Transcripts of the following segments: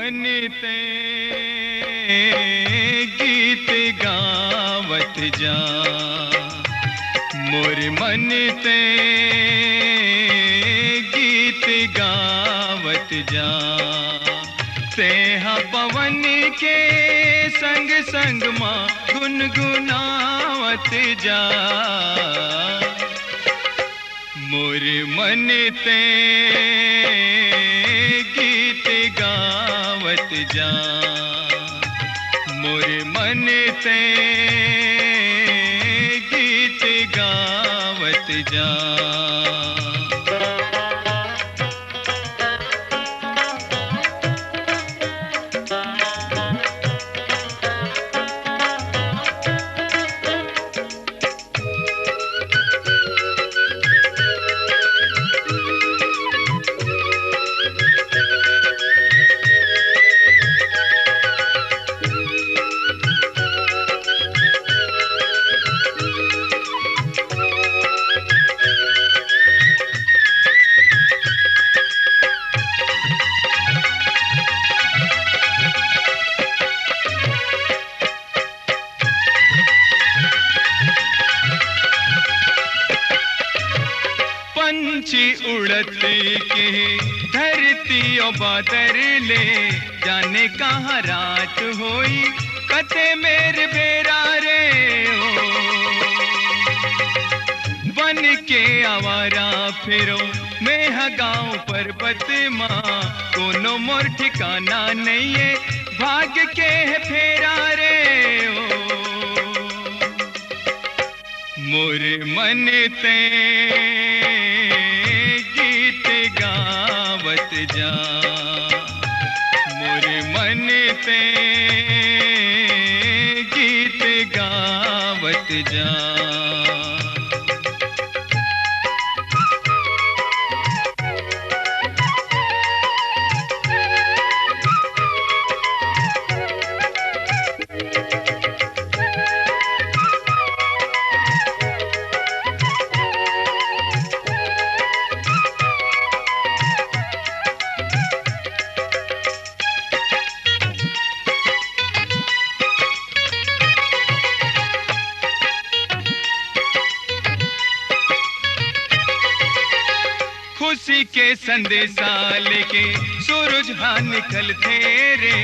मन ते गीत गावत जा, मोर मन ते गीत गावत जा। तेहा पवन के संग संग माँ गुनगुनावत जा, मोर मन ते गीत गावत जा, मोर मन ते गीत गावत जा। पंछी उड़ती के धरती ओ बादर ले, जाने कहाँ रात होई कते मेरे बेरा रे हो। बन के आवारा फिरो मैं गाँव पर्वत माँ, कोनो मोर ठिकाना नहीं है भाग के है फेरा रे हो। मोर मन ते गीत गावत जा, मोर मन ते गीत गावत जा। खुशी के संदेशा लेके सूरज हाँ निकलते रे,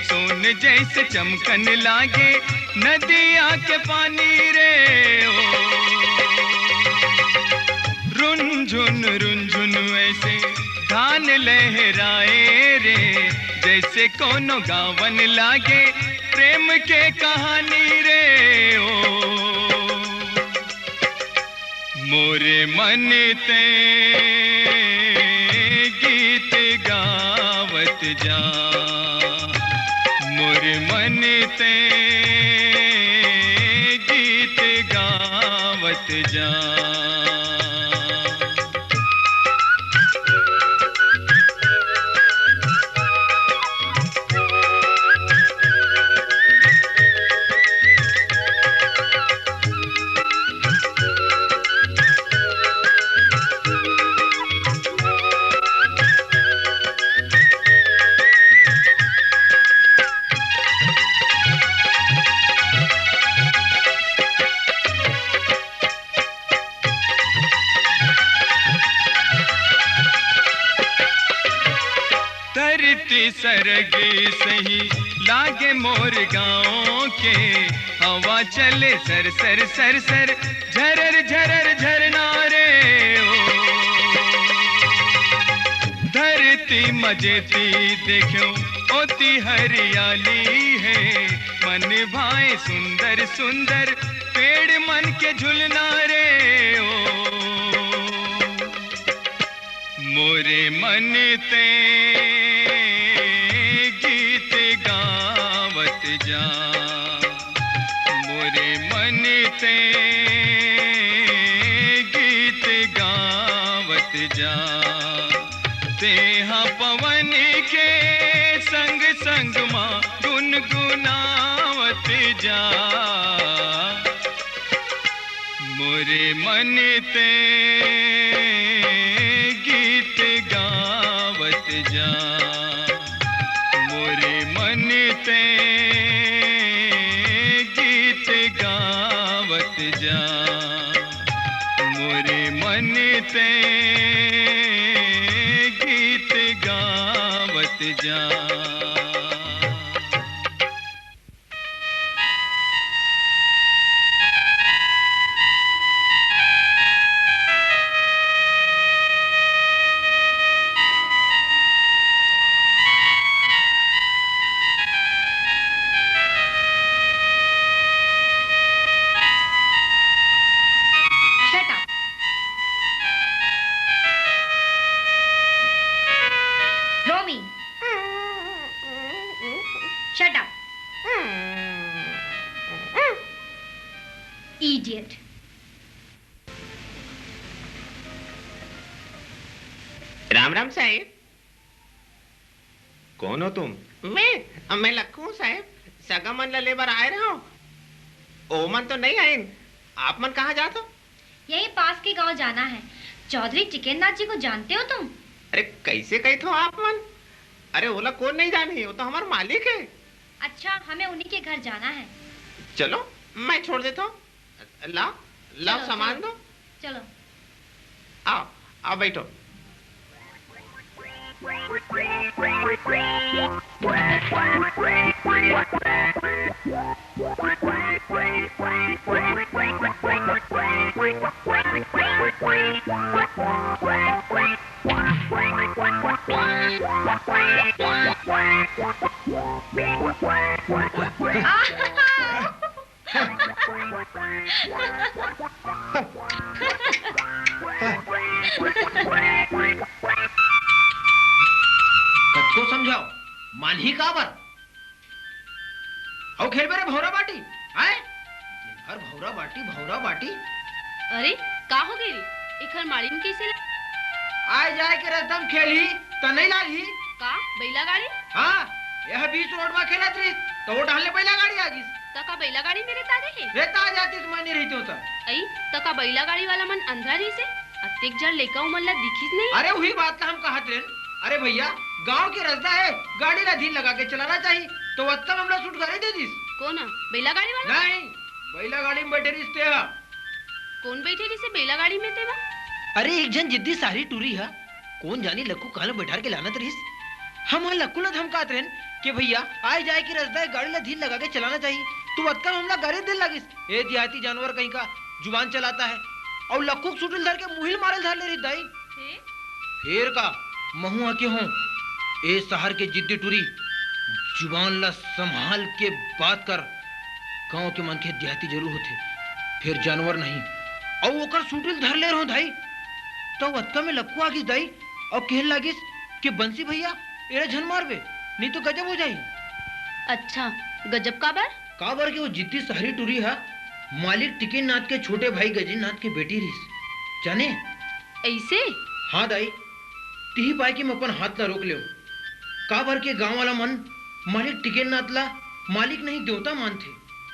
सोन जैसे चमकन लागे नदिया के पानी रे ओ। रुनझुन ऐसे धान लहराए रे, जैसे कोनो गावन लागे प्रेम के कहानी रे ओ। मोरे मन ते गीत गावत जा, मोर मन ते गीत गावत जा। धरती सरगी सही लागे मोर गाँव के, हवा चले सर सर सर सर झरर झरर झरना रे ओ। धरती मजेती देखो ओती हरियाली है, मन भाए सुंदर सुंदर पेड़ मन के झुलना रे ओ। मोरे मन ते गीत गावत जा, मोरे मन ते गीत गावत जा। तेहा पवन के संग संग माँ गुनगुनावत जा, मोरे मन ते गीत गावत जा, मोरे जा। Idiot. राम राम साहेब। कौन हो तुम? मैं लक्कू साहेब, सगा मन लेबर आए रहे हो। ओ मन तो नहीं आए। आप मन कहाँ जाते हो? यही पास के गांव जाना है। चौधरी टिकेंद्रनाथ जी को जानते हो तुम? अरे कैसे कही थो आप मन? अरे ओला कौन नहीं जाने, वो तो हमारा मालिक है। अच्छा, हमें उन्हीं के घर जाना है। चलो मैं छोड़ देता हूँ। लाओ लाओ सामान दो। चलो आओ आओ बैठो। कत्को समझाओ मान ही काबर औ खेल बेरे भौरा बाटी आए हर भौरा बाटी। अरे का हो गई एखर मालिन कैसे आए जाए के रस्तम खेली त नहीं लाली का बैला गाड़ी? हां यह बीच रोड में खेलत रही तो वो ढाले बैला गाड़ी आजिस तका बैला गाड़ी मेरे तारे है रेता आ जातीस मैं नहीं रहती होता। आई तका बैला गाड़ी वाला मन अंधरा रही से अत्तेक जड़ लेका मल्ला दिखिस नहीं। अरे वही बात का हम कहत रहे। अरे भैया गांव के रास्ता है, गाड़ी ला धीर लगा के चलाना चाहिए तो वत्तम हमला छूट करे दे दिस। कौन बैला गाड़ी वाला? नहीं बैला गाड़ी में बैठे रिश्ते है। कौन बैठे रही से बैला गाड़ी में तेवा? अरे एक जन जिद्दी सारी टूरी है, कौन जानी लक्कू काल बैठार के लानत रहीस। हम लक्कू ला धमकात रहन कि भैया आए जाए की रास्ता है, गाड़ी ला धीर लगा के चलाना चाहिए तू वत्तम हमला गाड़ी दिल लगिस। ए देहाती जानवर कहीं का जुबान चलाता है और लक्कू सुटल धर के मुहिल मारल धर ले रही दाई। फिर का महुआ के हों ए शहर के जिद्दी टूरी जुबान ला संभाल के बात कर। गांव के मन के देहाती जरूर होते फिर जानवर नहीं। और ओकर सुटल धर ले रहो दाई तो वत्ता में लक्कू आगिस दाई और कहन लागिस कि बंसी भैया एरा झन मारबे नहीं तो गजब हो जाई। अच्छा गजब काबर? काबर के वो जिद्दी शहरी टूरी है मालिक टिकेंद्रनाथ के छोटे भाई गजेंद्रनाथ के बेटी रिस जाने ऐसे? हाँ दाई तिही पाई कि मैं अपन हाथ ना रोक ले। काबर के गांव वाला मन मालिक टिकेंद्रनाथ ला मालिक नहीं देवता मानते।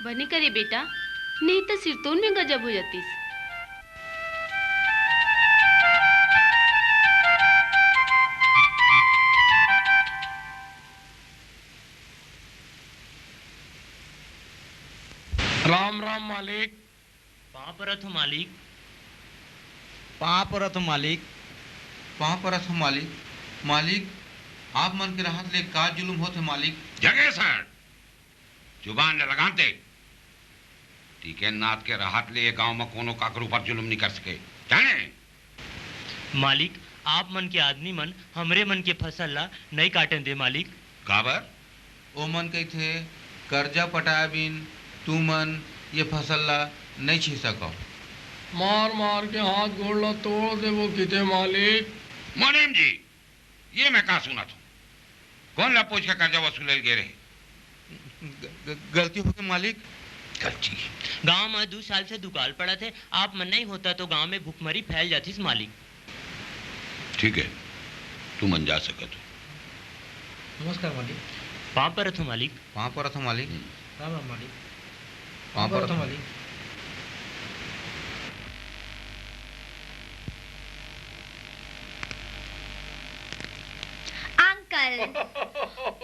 बने करे बेटा, नहीं तो सिरतोन में गजब हो जातीस। राम राम मालिक। पापरथ मालिक। पापरथ मालिक। पापरथ मालिक। मालिक आप मन के राहत ले का जुलुम होते मालिक? जगह सर जुबान न लगाते। टिकेंद्रनाथ के राहत ले गांव में कोनो काकर ऊपर जुलुम नहीं कर सके जाने। मालिक आप मन के आदमी मन हमरे मन के फसल ला नहीं काटन दे मालिक। काबर? ओ मन कही थे कर्जा पटाया बिन तू मन ये फसल ला नहीं छी सको। मार मार के हाथ गोड़ ला तोड़ दे वो किते मालिक। मोनिम जी ये मैं कहा सुना था कौन ला पूछ के कर्जा वसूल गे रहे? गलती हो गई मालिक। गलती? गांव में 2 साल से दुकाल पड़ा थे, आप मन नहीं होता तो गांव में भूखमरी फैल जाती मालिक। ठीक है तू मन जा सके तो। नमस्कार मालिक। पापरथ मालिक। पापरथ मालिक। राम राम मालिक। पापरथ मालिक। Uncle,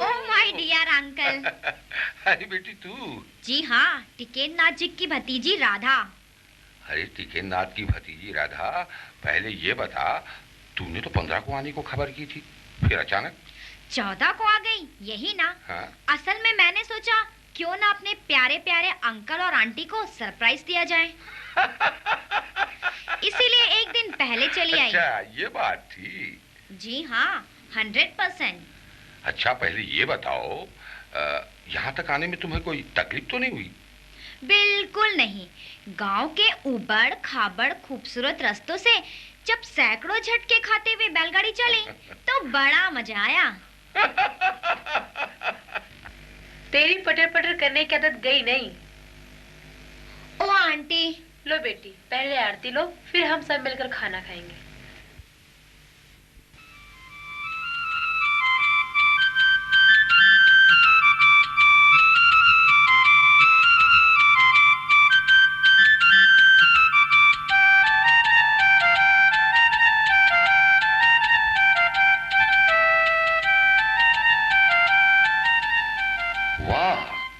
oh my dear uncle. अरे बेटी तू? जी हाँ, टिकेंद्रनाथ जी की भतीजी राधा। अरे टिकेंद्रनाथ की भतीजी राधा, पहले ये बता तूने तो 15 को आने को खबर की थी, फिर अचानक 14 को आ गई, यही ना? हाँ? असल में मैंने सोचा क्यों ना अपने प्यारे प्यारे अंकल और आंटी को सरप्राइज दिया जाए। इसीलिए एक दिन पहले चली आई। अच्छा, ये बात थी। जी हाँ, 100%। अच्छा, पहले ये बताओ, यहाँ तक आने में तुम्हें कोई तकलीफ तो नहीं हुई? बिल्कुल नहीं। गांव के उबड़ खाबड़ खूबसूरत रास्तों से जब सैकड़ों झटके खाते हुए बैलगाड़ी चली तो बड़ा मजा आया। तेरी पटर पटर करने की आदत गई नहीं। ओ आंटी। लो बेटी, पहले आरती लो, फिर हम सब मिलकर खाना खाएंगे।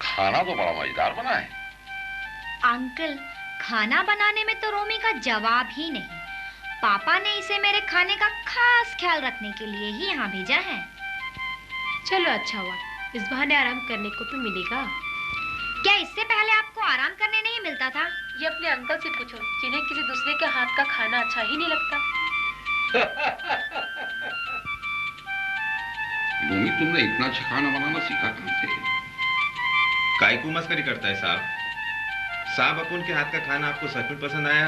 खाना तो बड़ा मजेदार बना है। अंकल, खाना बनाने में तो रोमी का जवाब ही नहीं। पापा ने इसे मेरे खाने का खास ख्याल रखने के लिए ही यहाँ भेजा है। चलो अच्छा हुआ, इस बहाने आराम करने को तो मिलेगा। क्या इससे पहले आपको आराम करने नहीं मिलता था? ये अपने अंकल से पूछो, जिन्हें किसी दूसरे के हाथ का खाना अच्छा ही नहीं लगता। रोमी, तुमने इतना अच्छा खाना बनाना सीखा कहाँ से? काय को मस्करी करता है साहब, अपुन के हाथ का खाना आपको सच में पसंद आया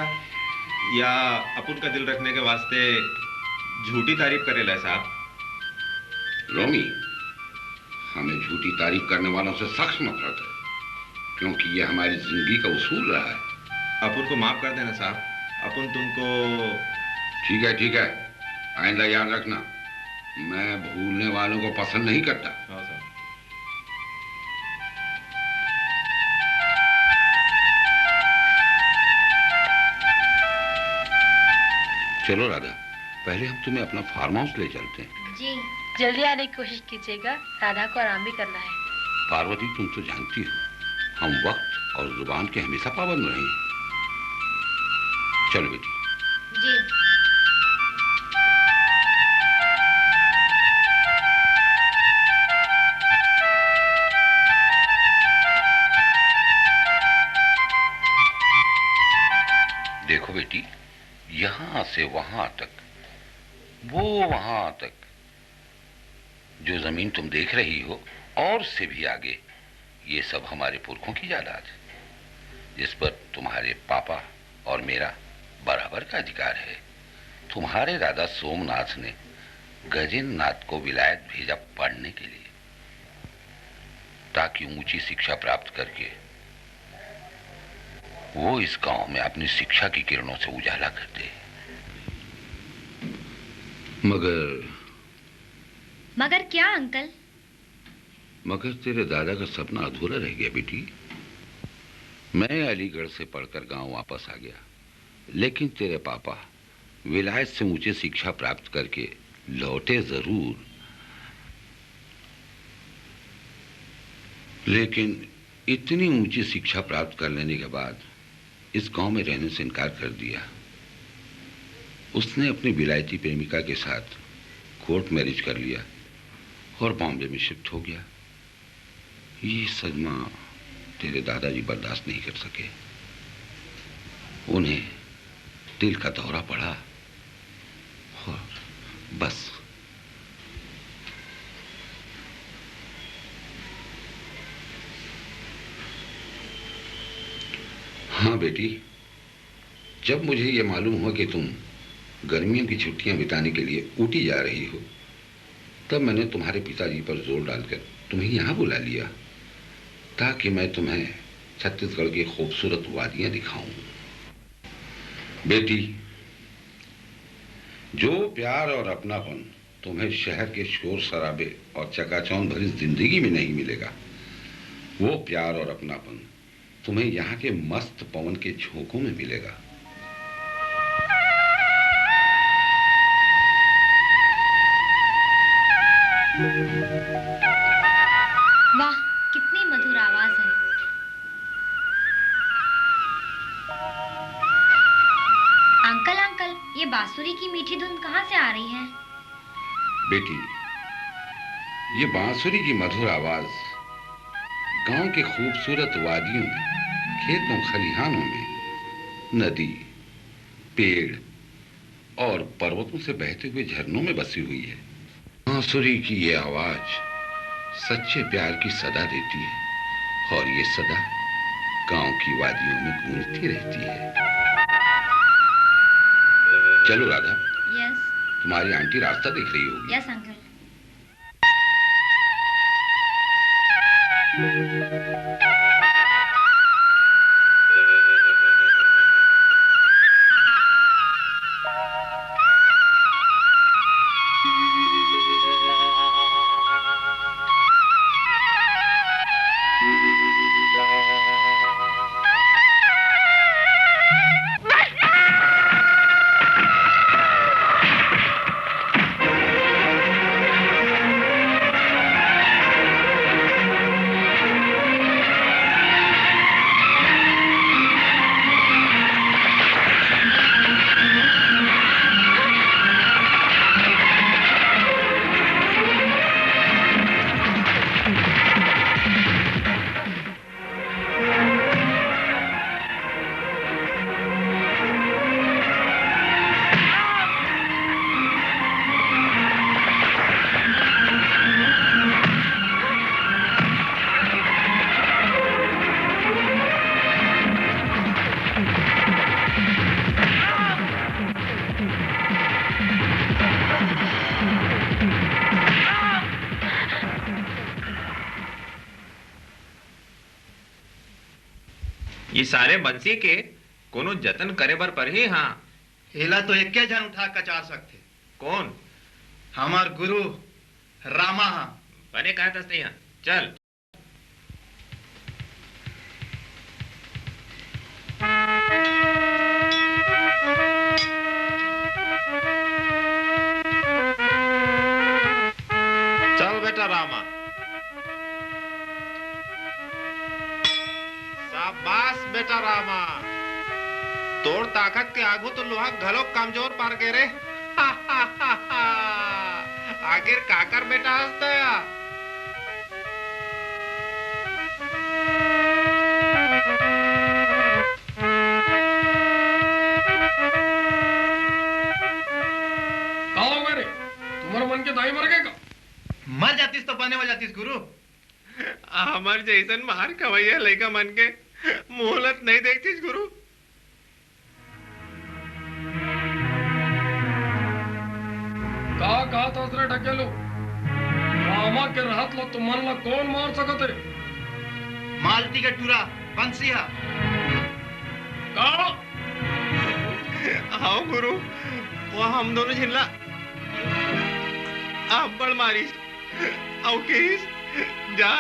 या अपुन का दिल रखने के वास्ते झूठी तारीफ करेला है साहब? रोमी, हमें झूठी तारीफ करने वालों से सख्त नफरत है, क्योंकि ये हमारी जिंदगी का उसूल रहा है। अपुन को माफ कर देना साहब, अपुन तुमको। ठीक है, आइंदा याद रखना, मैं भूलने वालों को पसंद नहीं करता। हाँ साहब। चलो राधा, पहले हम तुम्हें अपना फार्म हाउस ले चलते हैं। जी। जल्दी आने की कोशिश कीजिएगा, राधा को आराम भी करना है। पार्वती, तुम तो जानती हो हम वक्त और जुबान के हमेशा पाबंद रहे। चलो बेटी। जी। देखो बेटी, यहां से वहां तक, वो वहां तक जो जमीन तुम देख रही हो और से भी आगे, ये सब हमारे पुरखों की जायदाद है, जिस पर तुम्हारे पापा और मेरा बराबर का अधिकार है। तुम्हारे दादा सोमनाथ ने गजेंद्र नाथ को विलायत भेजा पढ़ने के लिए, ताकि ऊंची शिक्षा प्राप्त करके वो इस गांव में अपनी शिक्षा की किरणों से उजाला करते। मगर क्या अंकल? मगर तेरे दादा का सपना अधूरा रह गया बेटी। मैं अलीगढ़ से पढ़कर गांव वापस आ गया, लेकिन तेरे पापा विलायत से ऊंची शिक्षा प्राप्त करके लौटे जरूर, लेकिन इतनी ऊंची शिक्षा प्राप्त कर लेने के बाद इस गांव में रहने से इनकार कर दिया। उसने अपनी विलायती प्रेमिका के साथ कोर्ट मैरिज कर लिया और बॉम्बे में शिफ्ट हो गया। ये सदमा तेरे दादाजी बर्दाश्त नहीं कर सके। उन्हें दिल का दौरा पड़ा और बस। हाँ बेटी, जब मुझे ये मालूम हुआ कि तुम गर्मियों की छुट्टियां बिताने के लिए ऊटी जा रही हो, तब मैंने तुम्हारे पिताजी पर जोर डालकर तुम्हें यहाँ बुला लिया, ताकि मैं तुम्हें छत्तीसगढ़ की खूबसूरत वादियां दिखाऊं। बेटी, जो प्यार और अपनापन तुम्हें शहर के शोर शराबे और चकाचौंध भरी जिंदगी में नहीं मिलेगा, वो प्यार और अपनापन तुम्हें यहाँ के मस्त पवन के झोंकों में मिलेगा। वाह, कितनी मधुर आवाज है। अंकल, ये बांसुरी की मीठी धुन कहाँ से आ रही है? बेटी, ये बांसुरी की मधुर आवाज गांव के खूबसूरत वादियों, खेतों, खलिहानों में, नदी, पेड़ और पर्वतों से बहते हुए झरनों में बसी हुई है। बांसुरी की ये आवाज सच्चे प्यार की सदा देती है और ये सदा गांव की वादियों में गूंजती रहती है। चलो राधा। यस। तुम्हारी आंटी रास्ता देख रही होगी। Yes uncle. ये सारे बंसी के कोनो जतन करे बर पर ही। हाँ, हेला तो एक जन उठा कचार सकते। कौन? हमार गुरु रामा। बने कहा था नहीं। चल। चल बेटा रामा। शाबाश बेटा रामा। तोड़ ताकत के आगू तो लोहा घलो कमजोर पार के रे। आखिर काकर बेटा हंसता है। तुम्हारा मन के दाई मर गए? मर जातीस तो बने हो जातीस गुरु। हमार जैसन मार खवैया लड़का मन के मोहलत नहीं देखतीस गुरु। कहा था असरे ढकेलो रामा के रहत लो तुम मन ला कौन मार सकते? मालती के टूरा बंसिया। कहा आओ गुरु, वो हम दोनों झिल्ला आप बड़ मारिस औ केस जा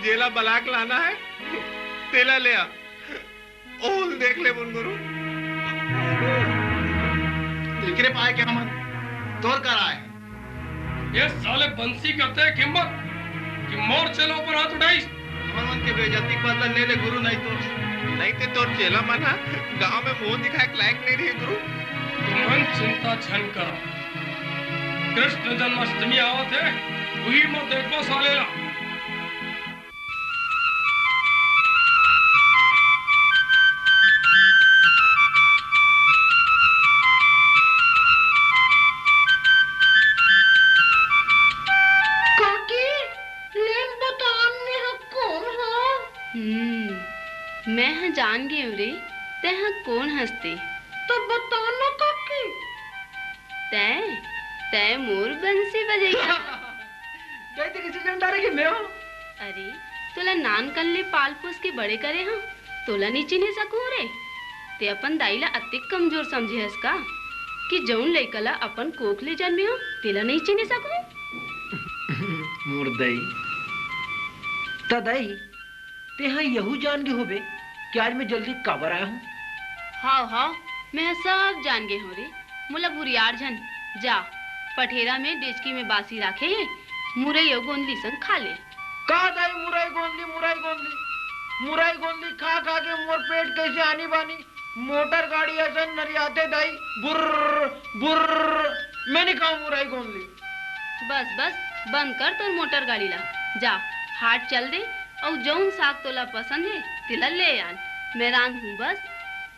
जेला बलाक लाना है तेला ले आ। ओल देख ले बुन गुरु। दिखरे पाए क्या मन तोड़ कर आए। ये साले बंसी करते हैं हिम्मत कि मोर चलो ऊपर हाथ उठाइस। हमारे मन के बेइज्जती का बदला ले ले गुरु, नहीं तो तोर चेला मना गांव में मुंह दिखाए लायक नहीं रही गुरु। तुमन चिंता छन कर। कृष्ण जन्माष्टमी आवत है, वही मत देखो सालेला। मैं जान गई रे ते कौन हंसते तो बताना काकी। तय मोर बंसी बजेगा। कहते किसी जन डारेगी मैं हो। अरे तोला नान कर ले पाल पोस के बड़े करे हाँ, तोला नीचे नहीं सकूं रे। ते अपन दाईला अतिक कमजोर समझे हस का कि जौन लइकला अपन कोख ले जन्मे हो तेला नहीं चिने सकूं। मोर दाई तदाई ते हाँ यहू जान गए होबे कि आज मैं जल्दी काबर आया हूँ। हाँ मैं सब जान गए हो रे। मुला बुरियार झन जा पठेरा में डेचकी में बासी राखे है, मुरई और गोंदली संग खा ले। का दाई मुरई गोंदली खा खा के मोर पेट कैसे आनी बानी मोटर गाड़ी ऐसा नरियाते दाई बुर्र बुर्र। मैं नहीं खाऊं मुराई कौन ली। बस बस बंद कर तो मोटर गाड़ी ला। जा हाट चल दे और जौन साग तोला पसंद है तिला ले आन। मैं रांध हूँ बस।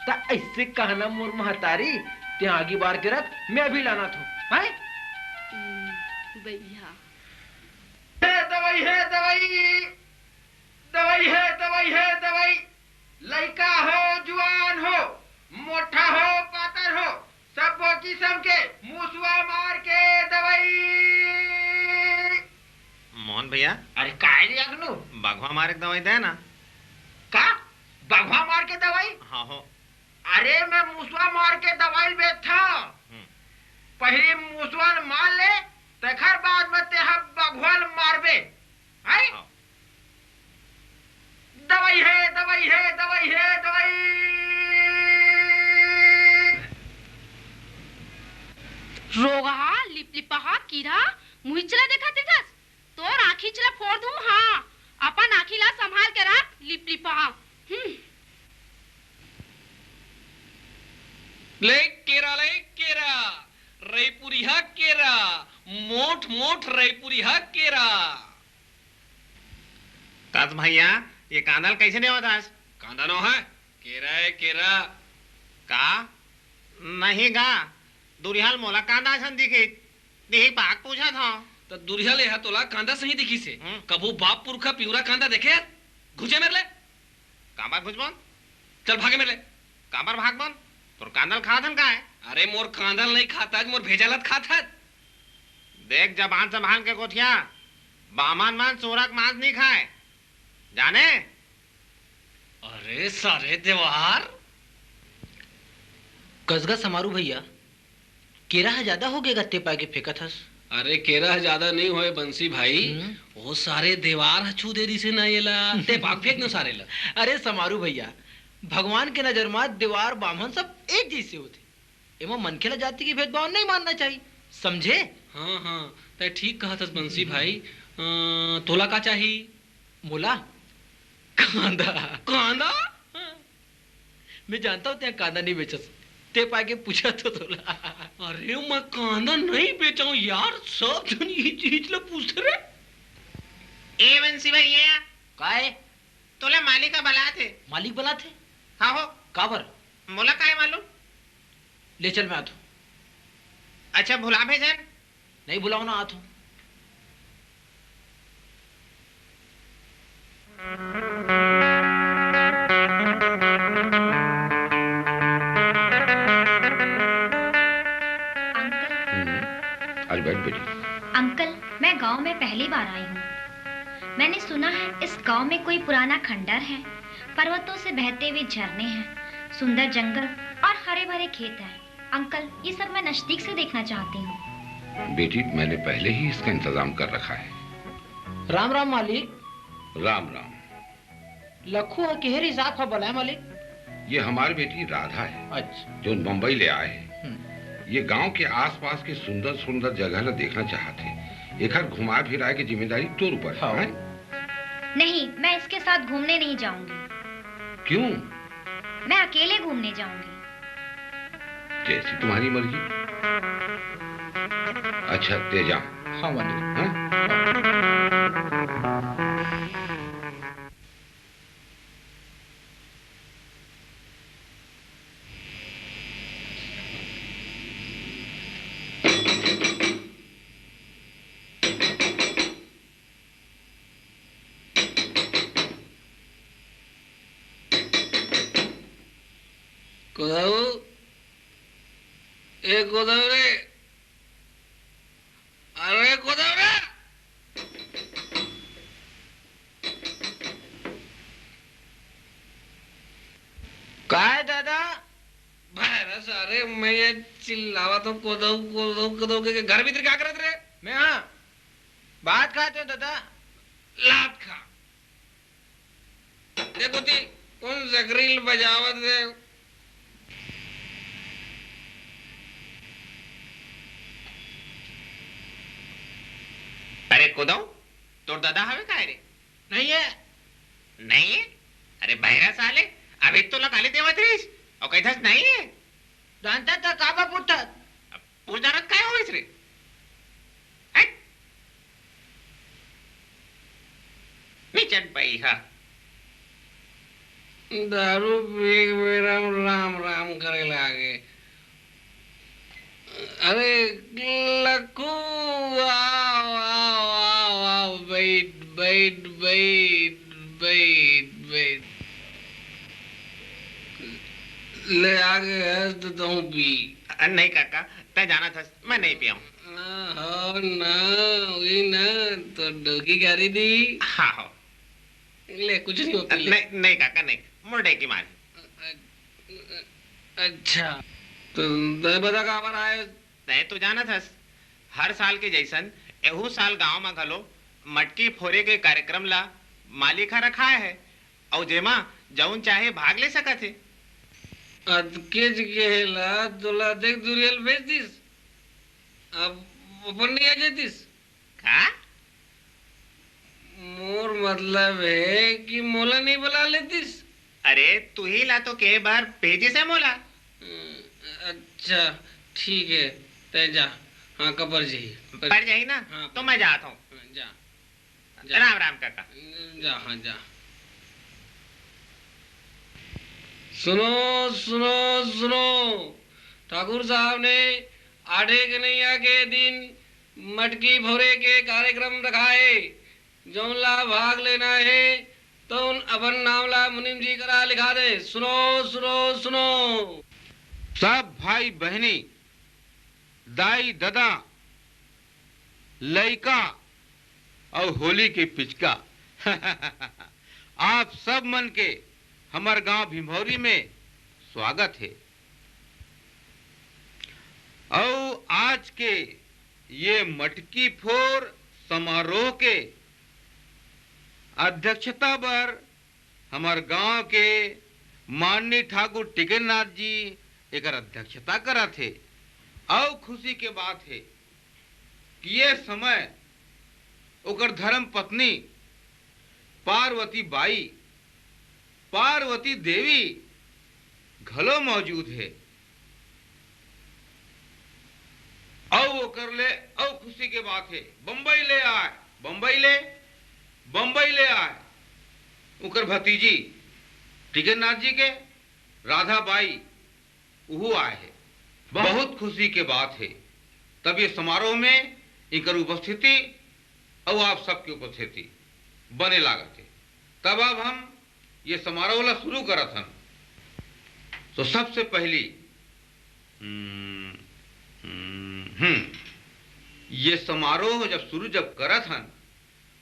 ता ऐसे कहना मोर महतारी ते आगे बार के रख मैं अभी लाना था। हाय भैया दवाई है दवाई दवाई है दवाई है दवाई। लड़का हो जुआन हो मोटा हो पातर हो सबो किस्म के मुसवा मार के दवाई। मोहन भैया अरे काय रे अगनू बाघवा मार के दवाई दे ना। का बाघवा मार के दवाई? हाँ हो। अरे मैं मुसवा मार के दवाई बेचा। पहले मुसवा मार ले तखर बाद में ते हम बाघवाल मारबे। है दवाई है दवाई है दवाई है दवाई। रोगा लिपलिपहा कीड़ा मुहिचला देखा तिरकस तोर आँखी चला फोड़ दूं। हाँ अपन आँखी ला संभाल के रख लिपलिपहा। ले केरा रईपुरी हा केरा मोठ मोठ रईपुरी हा केरा। काज भैया ये कांदल कैसे नहीं होता? कांदा नो है केरा है केरा का नहीं गा दुरिहाल मोला कांदा सन दिखे देही बाग पूछा था तो दुरिहाल है तोला कांदा सही दिखी से कबू बाप पुरखा पिउरा कांदा देखे घुसे मेरे ले काबर घुसबन चल भागे मेरे ले काबर भागबन तोर कांदल खादन का है? अरे मोर कांदल नहीं खाता मोर भेजालत खाता। देख जबान संभाल के कोठिया बामन मान सोरक मांस नहीं खाए जाने। अरे सारे देवार कसगा समारू भैया केरा ज्यादा हो गए गत्ते पा के फेंका था। अरे केरा ज्यादा नहीं होए बंसी भाई वो सारे देवार हछू देरी से ना येला ते पाक फेंक न सारे ला। अरे समारू भैया भगवान के नजर में दीवार बामन सब एक जैसे होते। एवं मनखेला जाति की भेदभाव नहीं मानना चाहिए समझे। हाँ हाँ ते ठीक कहा था बंसी भाई। तोला का चाहिए? मोला कांदा कांदा मैं जानता हूँ कांदा नहीं बेचा ते पाके पूछा तो तोला। अरे मैं कांदा नहीं बेचा हूँ यार सब जन ये चीज ला पूछते रहे। ए बंसी भैया काय तोला मालिक का बला थे? मालिक बला थे? हाँ हो काबर मोला काय मालूम। ले चल मैं आता हूँ। अच्छा भुला भेजन नहीं बुलाओ ना आता हूँ। आज बैठ बेटी। अंकल मैं गांव में पहली बार आई हूँ। मैंने सुना है इस गांव में कोई पुराना खंडर है। पर्वतों से बहते हुए झरने हैं सुंदर जंगल और हरे भरे खेत हैं। अंकल ये सब मैं नजदीक से देखना चाहती हूँ। बेटी मैंने पहले ही इसका इंतजाम कर रखा है। राम राम मालिक। राम राम। लखू और केहरी साहब बोला है मालिक। ये हमारी बेटी राधा है। अच्छा जो मुंबई ले आए हैं। ये गांव के आसपास के सुंदर सुंदर जगह न देखना चाहते। एक बार घुमा फिरा की जिम्मेदारी तोर ऊपर है। नहीं मैं इसके साथ घूमने नहीं जाऊंगी। क्यों? मैं अकेले घूमने जाऊंगी। जैसी तुम्हारी मर्जी। अच्छा ते जा। हाँ मालिक। हाँ? गोदावरी अरे गोदावरी काय दादा बाहर सारे मैं ये चिल्लावा तो कोदो कोदो कोदो के घर भीतर क्या करत रे? मैं हाँ बात खाते हो दादा। लात खा देखो ती कौन जगरील बजावत है। अरे कुदो तोर दादा हवे काय रे? नहीं है। नहीं है? अरे बहरा साले अभी तो लगा ले देवत रीस और कहथस नहीं है जानता था काबा पूछता पूछदारत काय होइस रे निचन पई हा दारू पी मेरा राम राम करे लागे। अरे लक्कू आओ आओ आओ आओ बैठ बैठ बैठ बैठ बैठ ले आगे है तो तुम पी। नहीं काका तै जाना था मैं नहीं पिया हो ना वही ना तो डोकी गाड़ी दी। हाँ हो ले कुछ नहीं होता नहीं नहीं काका नहीं मुर्डे की मारी। अच्छा तो बता कहाँ पर आए। नहीं तो जाना था हर साल के जैसन एहू साल गांव में घलो मटकी फोरे के कार्यक्रम ला मालिक रखा है और जेमा जौन चाहे भाग ले सका थे। अदके जगेला तुला देख दुरियल भेज दिस अब ऊपर नहीं आ जातीस का मोर मतलब है कि मोला नहीं बुला लेतीस। अरे तू ही ला तो के बार भेजी से मोला। अच्छा ठीक है तय जा। हाँ कबर जी पर जाई ना हाँ, तो मैं जाता हूँ। जा, जा राम राम काका जा। हाँ जा सुनो सुनो सुनो ठाकुर साहब ने आधे कन्हैया के दिन मटकी भोरे के कार्यक्रम रखाए जौनला भाग लेना है तो उन अपन नामला मुनीम जी करा लिखा दे। सुनो सुनो सुनो सब भाई बहनी दाई दादा लइका और होली के पिचका आप सब मन के हमार गांव भीमौरी में स्वागत है। और आज के ये मटकी फोर समारोह के अध्यक्षता पर हमार गांव के माननीय ठाकुर टिकरनाथ जी एक अध्यक्षता करा थे। और खुशी के बात है कि ये समय ओकर धर्म पत्नी पार्वती बाई पार्वती देवी घलो मौजूद है। और वो कर ले और खुशी के बात है बम्बई ले आए बम्बई ले आए उकर भतीजी टिकरनाथ जी के राधा बाई वो आए है। बहुत खुशी के बात है। तब ये समारोह में इनकर उपस्थिति और आप सबकी उपस्थिति बने लागत है। तब अब हम ये समारोह ला शुरू करत हन। तो सबसे पहली ये समारोह जब शुरू करत हन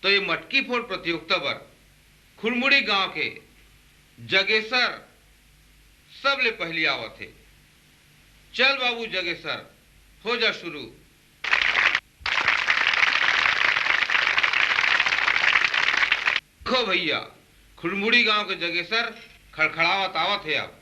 तो ये मटकी फोड़ प्रतियोगिता पर खुलमुड़ी गांव के जगेसर सब ले पहली आवत है। चल बाबू जगेसर हो जा शुरू। देखो भैया खुलमुड़ी गांव के जगेसर खड़खड़ावत आवत है। अब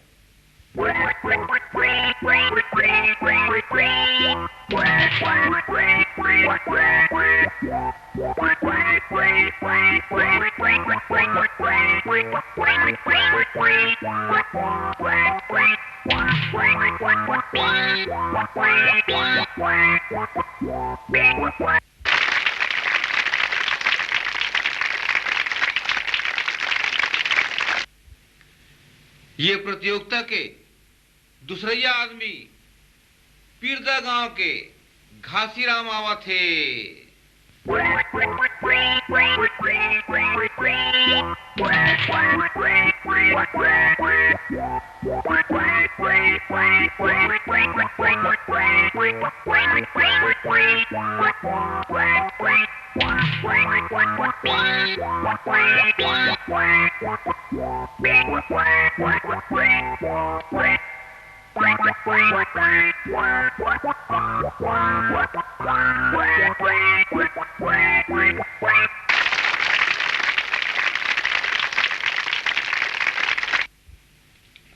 ये प्रतियोगिता के दूसरैया आदमी पीरदा गांव के घासीराम आवा थे।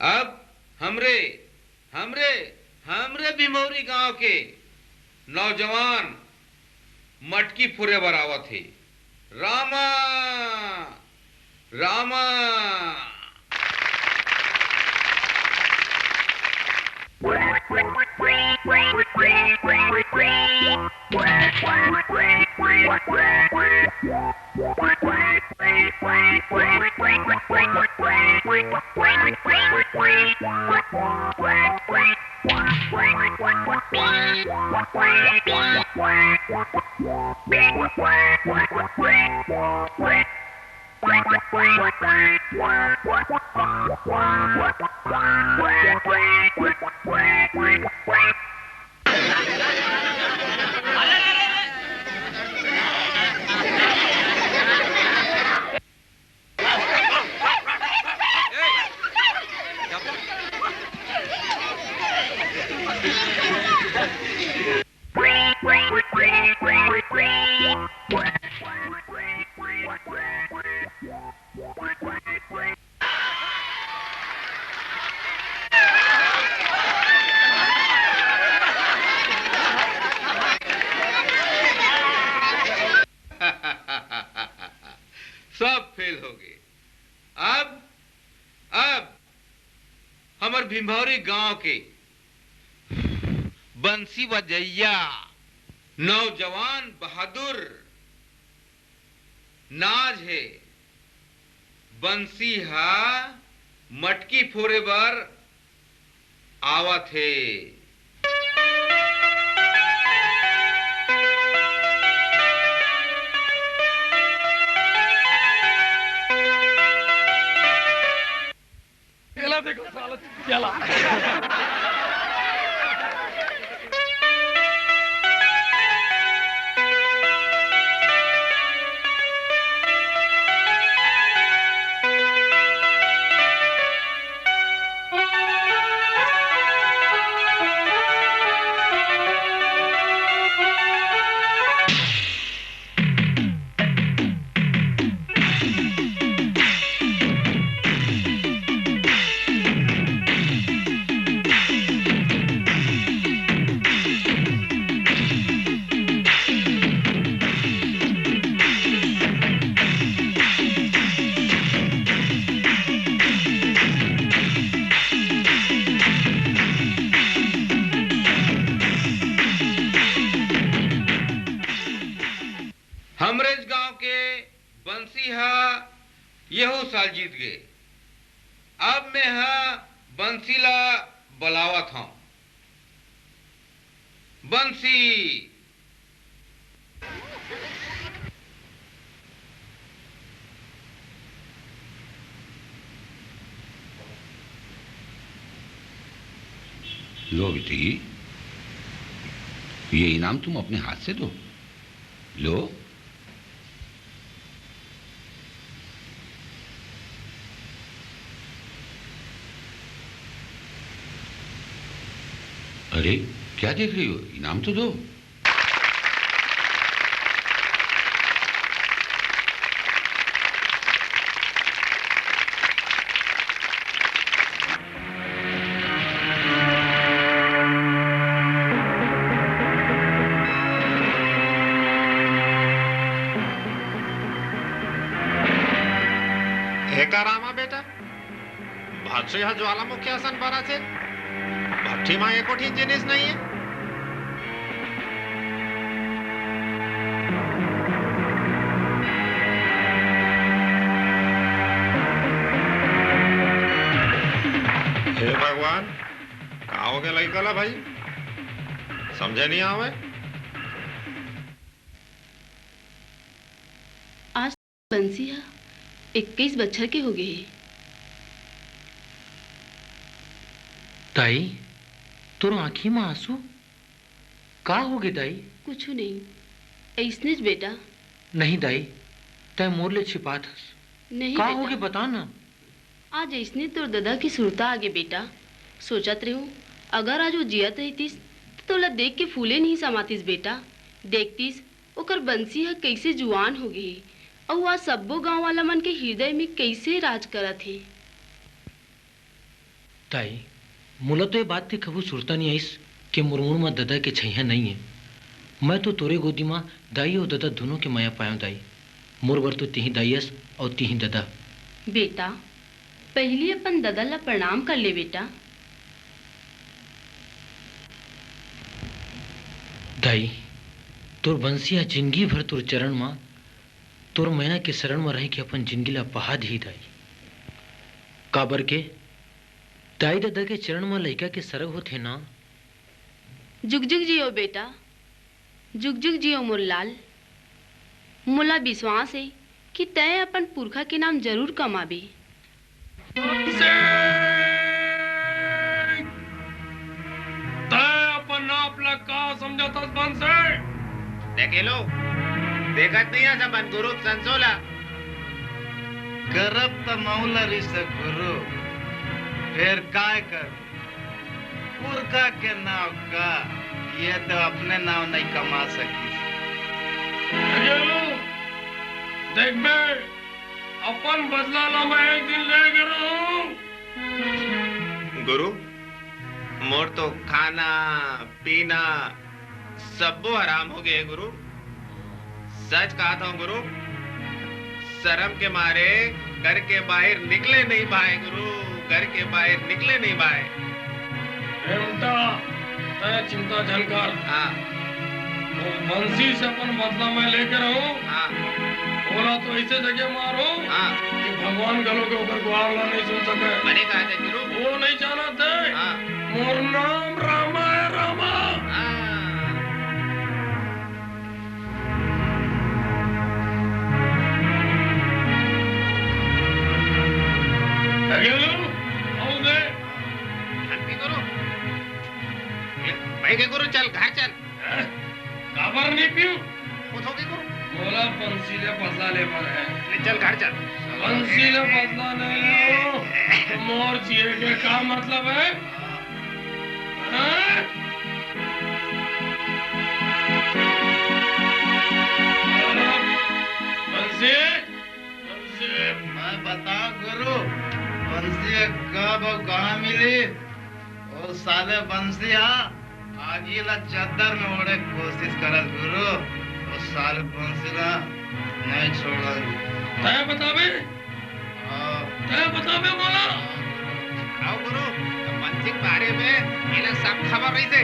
अब हमरे भीमौरी गांव के नौजवान मटकी फुरे बरावत थे। रामा रामा सब फेल हो गए। अब हमर भिंभौरी गांव के बंसी बजैया नौजवान बहादुर नाज है बंसी हा मटकी फोरे बर आवत है। देखो साला चला हमरेज गांव के बंसी हा यहू साल जीत गए। अब मैं हा बंसी ला बुलावत हूं। बंसी लो बेटी, ये इनाम तुम अपने हाथ से दो। लो। अरे क्या देख रही हो, इनाम तो दो। रामा बेटा भातृ हा ज्वालामुखी आसन बरा छे भट्टी में एक कोठी जिनिस नहीं है। हे भगवान का हो गया लइकला भाई समझे नहीं आवे। आज बंसिया 21 बच्चर के हो गए। दाई तोर आँखी में आंसू का हो गए दाई? कुछ नहीं ऐसने बेटा। नहीं दाई तय मोर ले छिपा था। नहीं का हो गए बता ना। आज ऐसने तोर दादा की सुरता आगे बेटा। सोचत रहूं अगर आज वो जियत रहतीस तो तोला देख के फूले नहीं समातीस बेटा। देखतीस ओकर बंसी है कैसे जुआन हो गई और आज सबो गांव वाला मन के हृदय में कैसे राज करत है। ताई मोला तो ये बात थी कबू सुरता नहीं आईस कि मुरमुर में दादा के छैया नहीं है। मैं तो तोरे गोदी में दाई और दादा दोनों के माया पाया दाई। मोर बर तो तिही दाईस और तिही दादा। बेटा पहले अपन दादा ला प्रणाम कर ले बेटा। दाई तोर बंसिया जिंदगी भर तोर चरण में तोर मैया के शरण में रह के अपन जिंदगी ला पहा दी दाई। काबर के दाई दादा के चरण में लइका के सरग होथे ना। जुग जुग जियो बेटा, जुग जुग जियो मोर लाल। मोला विश्वास है कि तय अपन पुरखा के नाम जरूर कमाबे। अपन आप का समझता बन से देखे लो देखत नहीं है सबन गुरु संसोला करब त मौला रिस गुरु फिर काय कर पुरखा के नाव का ये तो अपने नाव नहीं कमा सकी। देख बे अपन बदला ला मैं एक दिन ले गया गुरु। मोर तो खाना पीना सब हराम हो गए गुरु। सच कहा था गुरु, शर्म के मारे घर के बाहर निकले नहीं पाए गुरु, घर के बाहर निकले नहीं पाए। चिंता झलकर हाँ बंसी से अपन बदला मैं लेकर आऊं। हाँ बोला तो ऐसे जगह मारो हाँ कि भगवान गलो के ऊपर गुहार नहीं सुन सके। मैंने कहा था गुरु वो नहीं जाना थे। हाँ मोर नाम रामा है रामा। भाई के गुरु चल घर चल। काबर नहीं पियो उठोगे गुरु। बोला बंसी ले बदला ले पर है। चल घर चल। बंसी ले बदला नहीं लो तो मोर जिए के का मतलब है? बंसी बंसी मैं बता गुरु बंसी कब और कहाँ मिली? वो साले बंसिया आगीला चद्दर में ओढ़े कोशिश करल गुरु। वो साले बंसिया नहीं छोड़ल। तय बतावे बोला। आओ गुरु बंसी के बारे में इन्हें सब खबर रही थे।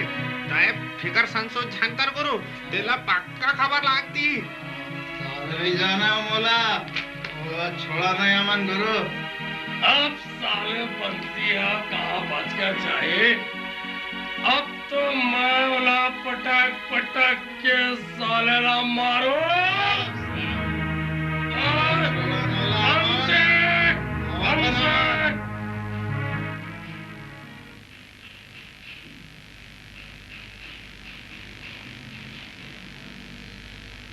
तय फिकर संसोच जानकर गुरु तेला पक्का खबर लागती। साले जाना मोला वो छोड़ा नहीं अमन गुरु। अब साले बंसिया कहाँ बच गया चाहे। अब तो मैं वाला पटक पटक के साले ला मारो।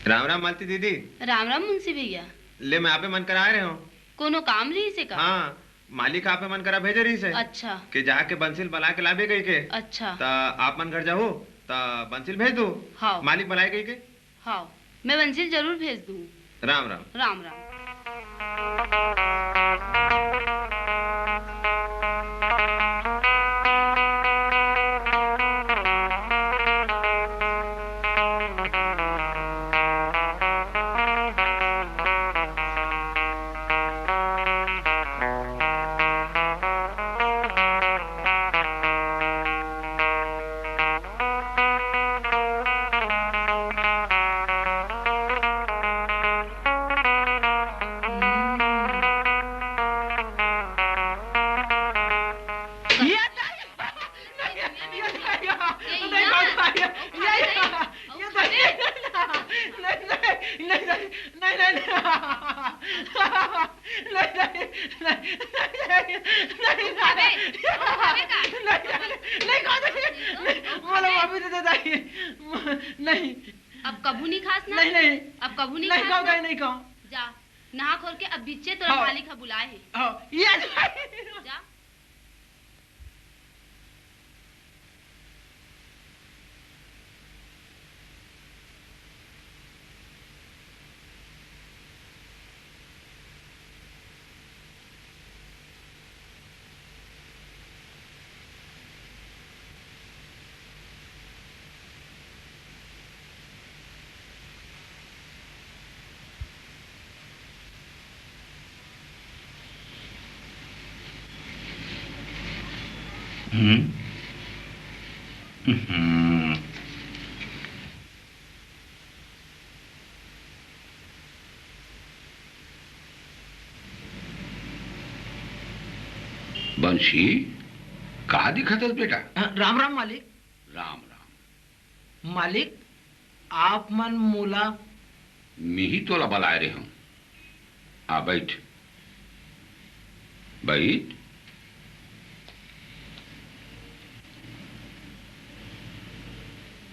राम राम मालती दीदी। राम राम मुंशी भैया। ले मैं आपे मन करा रहे हूँ। कोनो काम रही से का? हाँ मालिक आपे मन करा भेजे रही से। अच्छा कि जाके बंसिल बला के लाभे गई के। अच्छा ता आप मन घर जाओ ता बंसिल भेज दो। हाँ मालिक बुलाए गई के। हाँ मैं बंसिल जरूर भेज दूँ। राम राम। राम राम। अब कभू नहीं खास ना? नहीं अब कभू नहीं खास ना? नहीं खाओ। जा नहा खोल के अब बिच्चे तोरा मालिक का बुलाए है। जा बंशी का दिखत है बेटा? राम राम मालिक। राम राम मालिक, आप मन मोला मी ही तोला बुलाए रहे हूं। आ बैठ बैठ।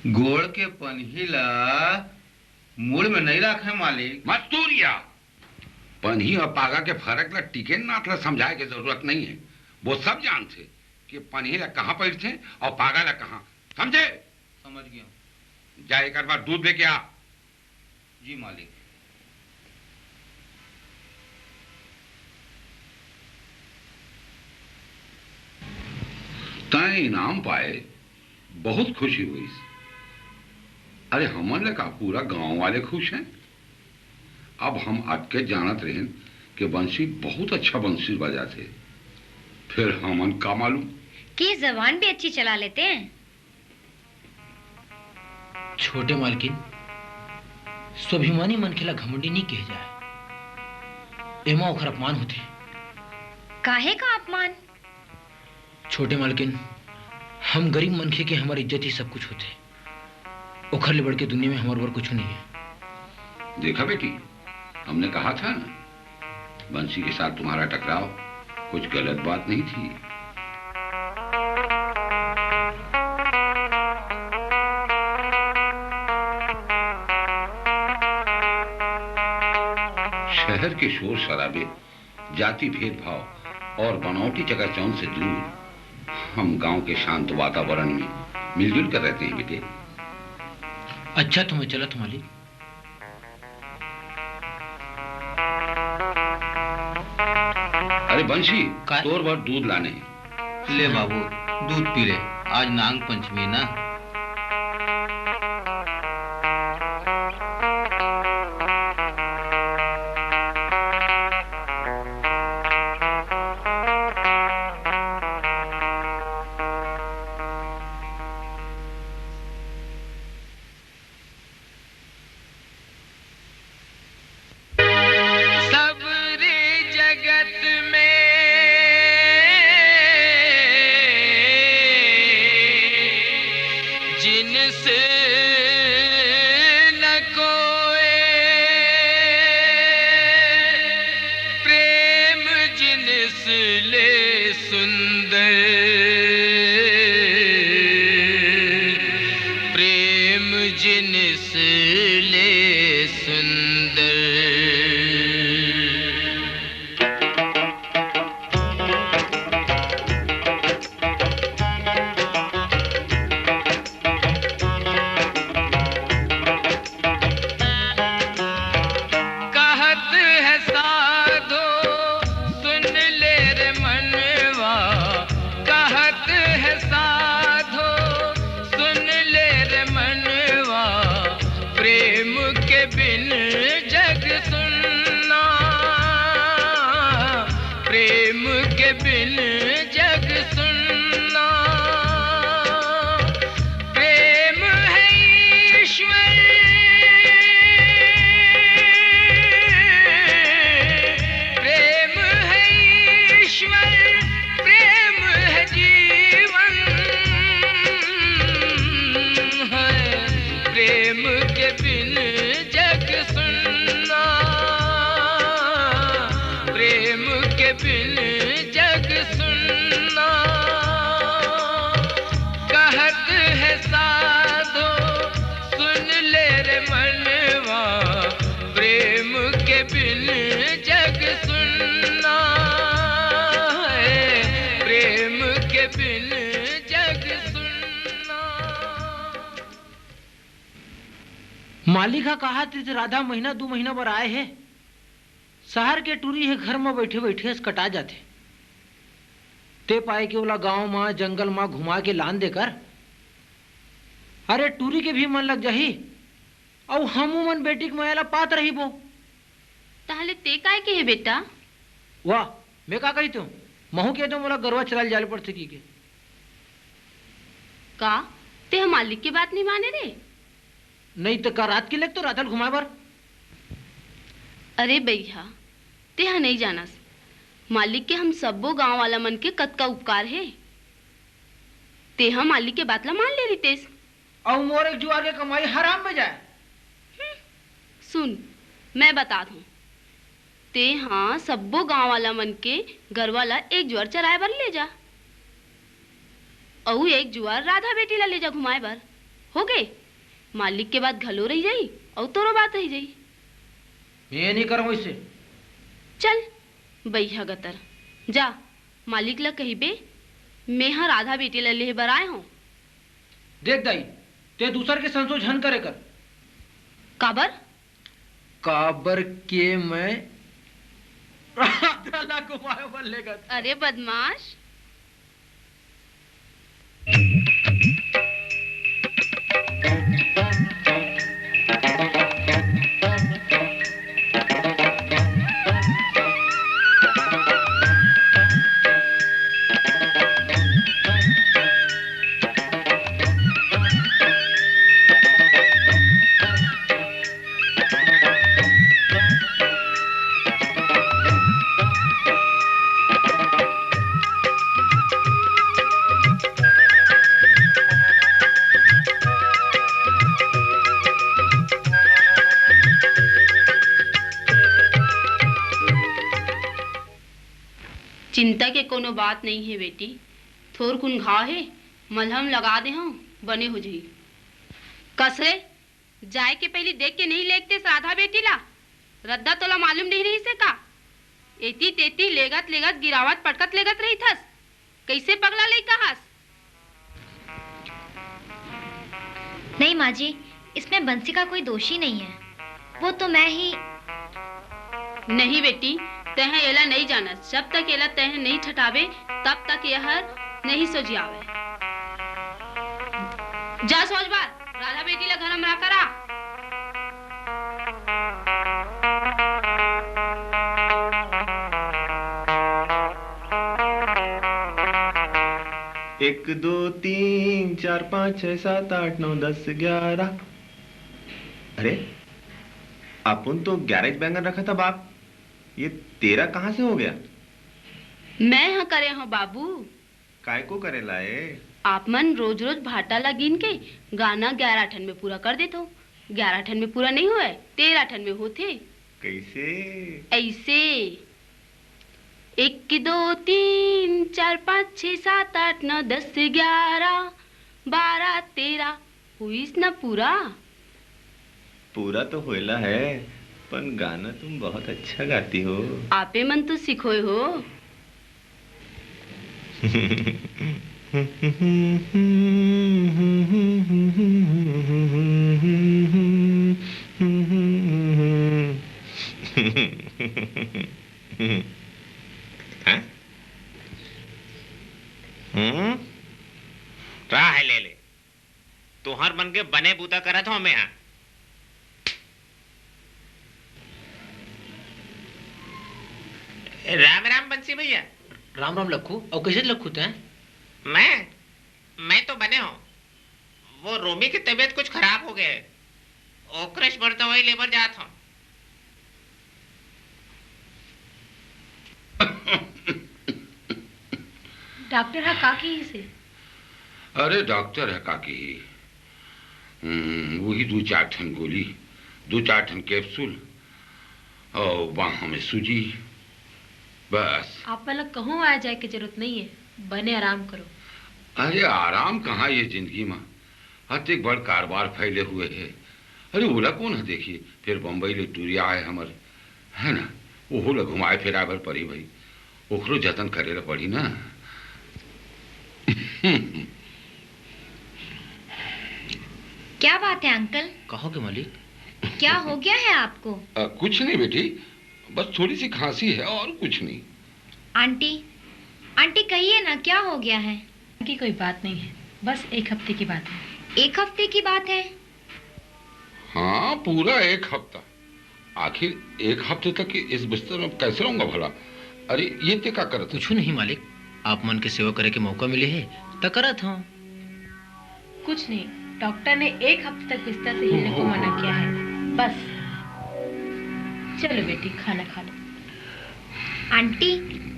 गोड़ के पन्हीला मूड़ में नहीं रखे मालिक। मस्तूरिया, पन्ही और पागा के फर्क ला टिके नाथ ला समझाए के जरूरत नहीं है। वो सब जानते कि पन्ही ला कहाँ पैरते और पागा ला कहाँ, समझे? समझ गया। जा एक बार दूध लेके आ। जी मालिक। तय इनाम पाए, बहुत खुशी हुई। अरे हमन लगा पूरा गांव वाले खुश हैं। अब हम अटके जानत रहे कि बंसी बहुत अच्छा बंसी बजाते, फिर हमन का मालूम कि जबान भी अच्छी चला लेते हैं। छोटे मालकिन, स्वाभिमानी मन खेला घमंडी नहीं कह जाए, एमा ओखर अपमान होते। काहे का अपमान? छोटे मालकिन, हम गरीब मनखे के हमारी इज्जत ही सब कुछ होते। ओखर ले बढ़ के दुनिया में हमारे ऊपर कुछ नहीं है। देखा बेटी, हमने कहा था ना, बंसी के साथ तुम्हारा टकराव कुछ गलत बात नहीं थी। शहर के शोर शराबे, जाति भेदभाव और बनावटी चकाचौंध से दूर हम गांव के शांत वातावरण में मिलजुल कर रहते हैं बेटे। अच्छा तुम्हें चला मालिक। अरे बंशी, तोर भर दूध लाने हैं। ले बाबू, दूध पी ले, आज नाग पंचमी ना। मालिका कहा थे राधा महीना 2 महीना पर आए हैं। शहर के टूरी है, घर में बैठे बैठे कटा जाते। ते पाए के बोला गांव में जंगल में घुमा के लान देकर। अरे टूरी के भी मन लग जाही और हमू मन बेटी के मयाला पात रही बो। ताहले ते काय के है बेटा? वाह, मैं का कही तू महू के तो मोला गरवा चलाल जाले पड़ते की के। का ते मालिक की बात नहीं माने रे? नहीं तो का रात के लेक तो रातल घुमाए बर। अरे भैया ते नहीं जानस, मालिक के हम सबो गांव वाला मन के कद का उपकार है। ते हम मालिक के बात ला मान ले रितेश। और मोर एक जुआर के कमाई हराम में जाए। सुन मैं बता दूं, ते हाँ सबो गांव वाला मन के घर वाला एक जुआर चराए बर ले जा, और एक जुआर राधा बेटी ला ले जा घुमाए बर। हो गए, मालिक के बात घलो रही जाई और तोरो बात रही जाई। मैं नहीं करूँ इससे। चल बैहा गतर जा, मालिक ला कहिबे मैं हाँ राधा बेटी ला ले बर आए हूँ। देख दाई, ते दूसर के संसो झन करे कर। काबर काबर के मैं राधा ला घुमाए बर लेगा। अरे बदमाश। चिंता के कोनो बात नहीं है बेटी, थोर कुन घाव है, मलहम लगा दे हूँ बने हो जाई। कसरे जाए के पहले देख के नहीं लेगते राधा बेटी ला, रद्दा तोला मालूम नहीं रही से का? एती तेती लेगत लेगत गिरावत पटकत लेगत रही थस, कैसे पगला ले कहास? नहीं माँ जी, इसमें बंसी का कोई दोषी नहीं है, वो तो मैं ही। नहीं बेटी, तह एला नहीं जाना, जब तक एला तह नहीं ठटावे तब तक यह नहीं सोजियावे। जा सोच बार, राधा बेटी ला घर हमरा करा। एक दो तीन चार पाँच छः सात आठ नौ 10 11। अरे अपन तो 11 बैंगन रखा था बाप, ये 13 कहाँ से हो गया? मैं हाँ करे हूँ बाबू। काय को करे लाए? आप मन रोज रोज भाटा लगिन के गाना 11 ठन में पूरा कर देते हो। 11 ठन में पूरा नहीं हुआ, 13 ठन में होते। कैसे? ऐसे 1 2 3 4 5 6 7 8 9 10 11 12 13 हुईस ना पूरा? पूरा तो होइला है, पर गाना तुम बहुत अच्छा गाती हो। आपे मन तो सिखोए हो। राह ले ले, तुहर मन के बने बूता करत हो मैं यहाँ। राम राम बंसी भैया। राम राम लखू। और कैसे लखू थे? मैं तो बने हूँ, वो रोमी की तबीयत कुछ खराब हो गए, ओकरेश बढ़ता हुआ लेबर जात हूँ। डॉक्टर है काकी ही से। अरे डॉक्टर है काकी ही, वही 2-4 ठन गोली, 2-4 ठन कैप्सूल और बाहों में सूजी, बस। आप वाला कहूँ आ जाए की जरूरत नहीं है, बने आराम करो। अरे आराम कहाँ ये जिंदगी में, हत्ते बड़ कारोबार फैले हुए है। अरे ओला कौन है देखिए, फिर बम्बई ले टूरिया आए हमर, है ना, वो ला घुमाए फिराए भर पड़ी भाई, ओकरो जतन करे ला पड़ी ना। क्या बात है अंकल? कहो के मालिक, क्या हो गया है आपको? कुछ नहीं बेटी, बस थोड़ी सी खांसी है और कुछ नहीं। आंटी, आंटी कहिए ना क्या हो गया है? की कोई बात नहीं है, बस 1 हफ्ते की बात है। 1 हफ्ते की बात है? हाँ पूरा 1 हफ्ता। आखिर 1 हफ्ते तक इस बिस्तर में कैसे रहूंगा भला? अरे ये ते क्या करत? कुछ नहीं मालिक, आप मन के सेवा करे के मौका मिले है तो करत हूँ। कुछ नहीं, डॉक्टर ने 1 हफ्ते तक बिस्तर से हिलने को मना किया है, बस। चलो बेटी खाना खा लो। आंटी,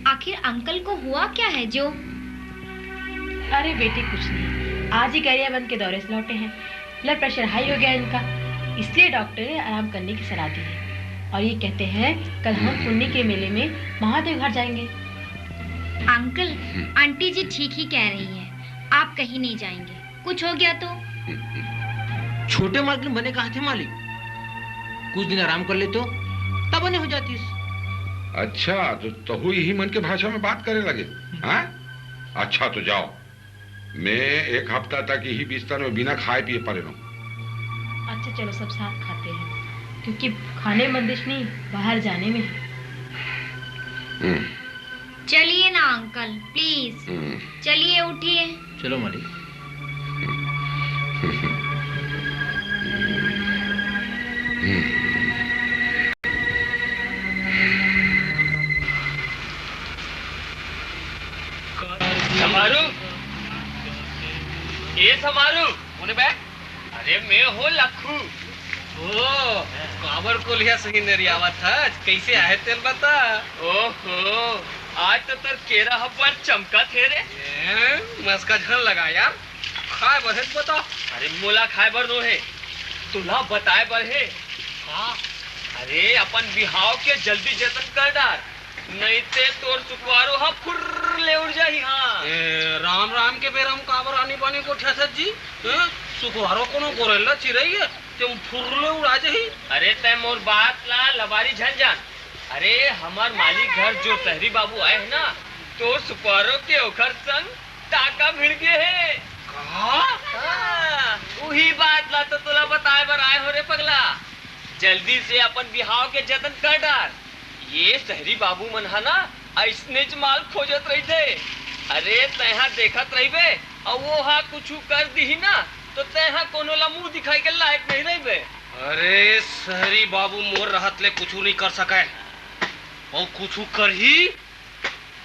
आखिर अंकल को हुआ क्या है जो? अरे बेटी कुछ नहीं, आज ही गरियाबंद के दौरे से लौटे हैं। ब्लड प्रेशर हाई हो गया इनका, इसलिए डॉक्टर ने आराम करने की सलाह दी है। और ये कहते हैं कल हम पुण्य के मेले में महादेव घाट जाएंगे। अंकल, आंटी जी ठीक ही कह रही है, आप कहीं नहीं जाएंगे। कुछ हो गया तो? छोटे मालिक बने कहा थे मालिक, कुछ दिन आराम कर ले तो तब बने हो जाती। अच्छा, तो हुई ही मन के भाषा में बात करे लगे। हाँ, अच्छा तो जाओ, मैं एक हफ्ता तक ही बिस्तर में बिना खाए पिए पड़े रहूं। अच्छा चलो सब साथ खाते हैं, क्योंकि खाने में बंदिश नहीं, बाहर जाने में है। चलिए ना अंकल, प्लीज चलिए, उठिए। चलो मालिक। समारू, ये समारू होने बे? अरे मैं हो लखू। ओ, काबर को लिया सही नरियावा था, कैसे आए तेल बता। ओहो, आज तो तर केरा हब्बर चमका थे रे। मस्का झन लगा यार, खाए बर है बता। अरे मोला खाए बर नो है, तुला बताए बर है। हाँ, अरे अपन बिहाव के जल्दी जतन कर डार, नहीं ते तोर सुखवारो हा फुर्र ले उड़ जाही। हाँ राम राम के बेर हम काबर आनी बानी को ठसत जी, सुखवारो कोनो गोरेला चिरई है, तुम फुर्र ले उड़ा जाही। अरे तै मोर बात ला लबारी झंझन। अरे हमार मालिक घर जो तहरी बाबू आए है ना, तो सुखवारो के ओखर संग टाका भिड़ गए है। वही बात ला तो तुला बताए बर आए हो रे पगला। जल्दी से अपन बिहाव के जतन कर डाल। ये शहरी बाबू मन है ना, ऐसने च माल खोजत रही थे। अरे तैहा देखत रही बे, और वो हा कुछ कर दी ना, तो तैहा कोनो ला मुंह दिखाई के लायक नहीं रही बे। अरे शहरी बाबू मोर रहत ले कुछ नहीं कर सके, और कुछ कर ही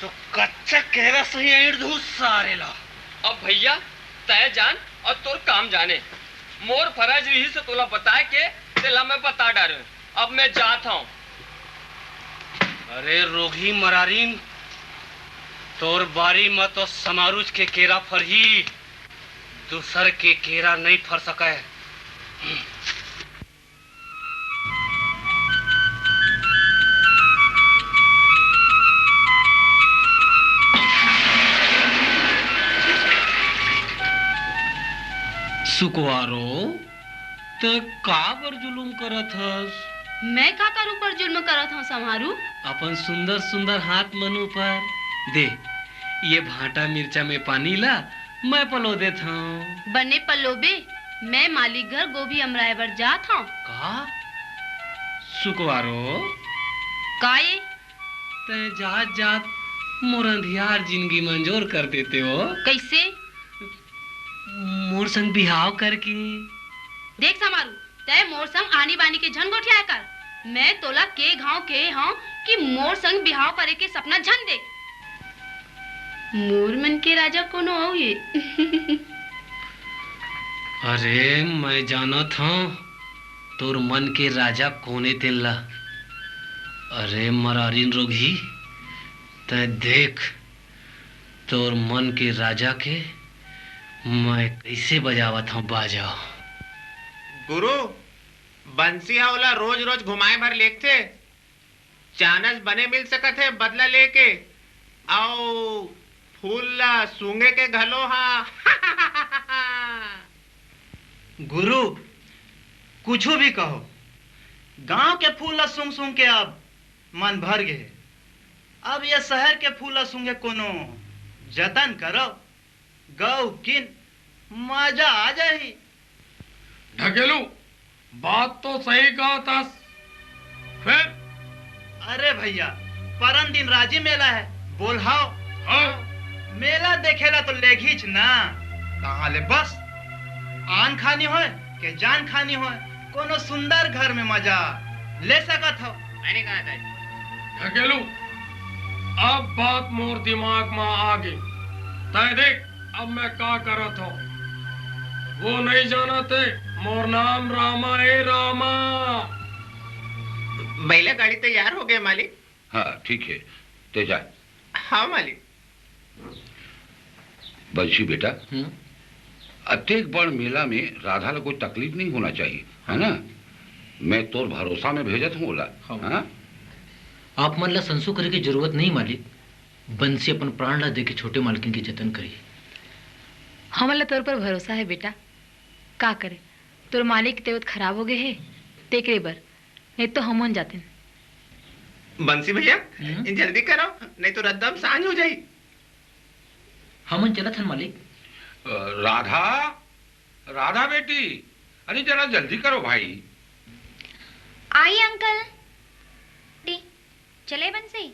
तो कच्चा कहरा सही ऐड धूस सारे ला। अब भैया तय जान और तोर काम जाने, मोर फर्ज रही से तोला बताए के तेला मैं बता डारे। अब मैं जाता हूँ। अरे रोगी मरारीन, तोर बारी में तो समारूज के केरा फरही, दूसर के केरा नहीं फर सका है। सुकवारो, तो का बर जुलुम करत हस? मैं का करूं पर जुल्म करत हूं समारू? अपन सुंदर सुंदर हाथ मनु पर दे, ये भाटा मिर्चा में पानी ला, मैं पलो देता हूँ। बने पलोबे, मैं मालिक घर गोभी अमराए बर जात हूँ। का? सुकवारो, काये? ते जात जात मोर अंधियार जिंदगी मंजूर कर देते हो। कैसे? मोर संग बिहाव करके। देख समारू, तय मोर संग आनी बानी के झन गोठिया कर। मैं तोला के गांव के हूँ कि मोर संग बिहाव करे के सपना झन देख। मोर मन के राजा कोनो हो ये। अरे मैं जाना था तोर मन के राजा कोने तेला। अरे मरारीन रोगी, तय देख तोर मन के राजा के मैं कैसे बजावत हूँ बाजा। गुरु, बंसिया वाला रोज रोज घुमाए भर लेते, चानस बने मिल सकत है बदला लेके, आओ फूल ला सूंगे के घलो। हाँ गुरु, कुछ भी कहो, गांव के फूल ला सूंघ सूंघ के अब मन भर गए। अब ये शहर के फूल ला सूंघे कोनो जतन करो, गौ किन मजा आ जाही। ढकेलू, बात तो सही कहा था। फिर? अरे भैया, परम दिन राजी मेला है, बोलहाओ। मेला देखेला तो लेघीच ना, कहाँ ले बस आन खानी हो के जान खानी हो, कोनो सुंदर घर में मजा ले सकत हो। मैंने कहा था ढकेलू, अब बात मोर दिमाग में आ गई। तय देख अब मैं का करत हूँ, वो नहीं जाना थे मोर नाम रामा है, रामा। बैला गाड़ी तैयार हो गए मालिक। हाँ ठीक है, ते जाए। हाँ मालिक। बंशी बेटा, अत्येक बड़ मेला में राधा ला कोई तकलीफ नहीं होना चाहिए, है ना? मैं तोर भरोसा में भेजत हूँ ओला। हाँ? आप मन ला संसो करे की जरूरत नहीं मालिक। बंसी अपन प्राण ला दे के छोटे मालकिन की जतन करी। हमला तोर पर भरोसा है बेटा। का करे, तोर मालिक की तबीयत खराब हो गए है तेकरे बर, नहीं तो हम जाते। बंसी भैया जल्दी करो, नहीं तो रद्दम सांझ हो जाई। हम चलत हन मालिक। राधा, राधा बेटी, अरे जरा जल्दी करो भाई। आइए अंकल। चले बंसी।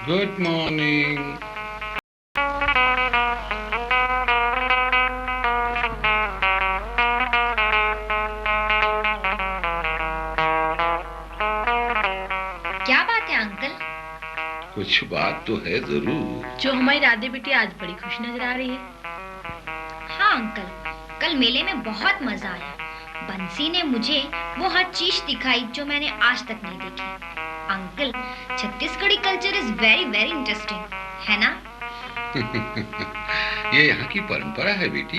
Good morning. क्या बात है अंकल? कुछ बात तो है जरूर। जो हमारी राधे बेटी आज बड़ी खुश नजर आ रही है। हाँ अंकल, कल मेले में बहुत मजा आया। बंसी ने मुझे वो हर चीज दिखाई जो मैंने आज तक नहीं देखी। Uncle, Chhattisgarhi culture is very very interesting, है ना? ये यहाँ की परंपरा है बेटी।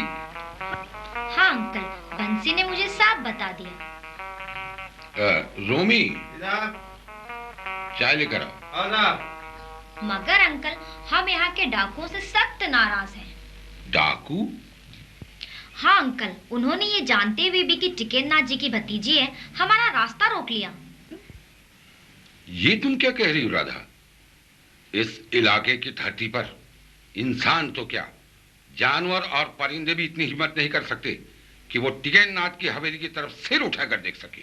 हाँ अंकल, बंसी ने मुझे साफ बता दिया। रोमी, चाय लेकर आओ। मगर अंकल, हम यहाँ के डाकुओं से सख्त नाराज हैं। डाकू? हाँ अंकल, उन्होंने ये जानते हुए भी कि टिकेतनाथ जी की भतीजी है, हमारा रास्ता रोक लिया। ये तुम क्या कह रही हो राधा? इस इलाके की धरती पर इंसान तो क्या, जानवर और परिंदे भी इतनी हिम्मत नहीं कर सकते कि वो टिकैत नाथ की हवेली की तरफ सिर उठाकर देख सके।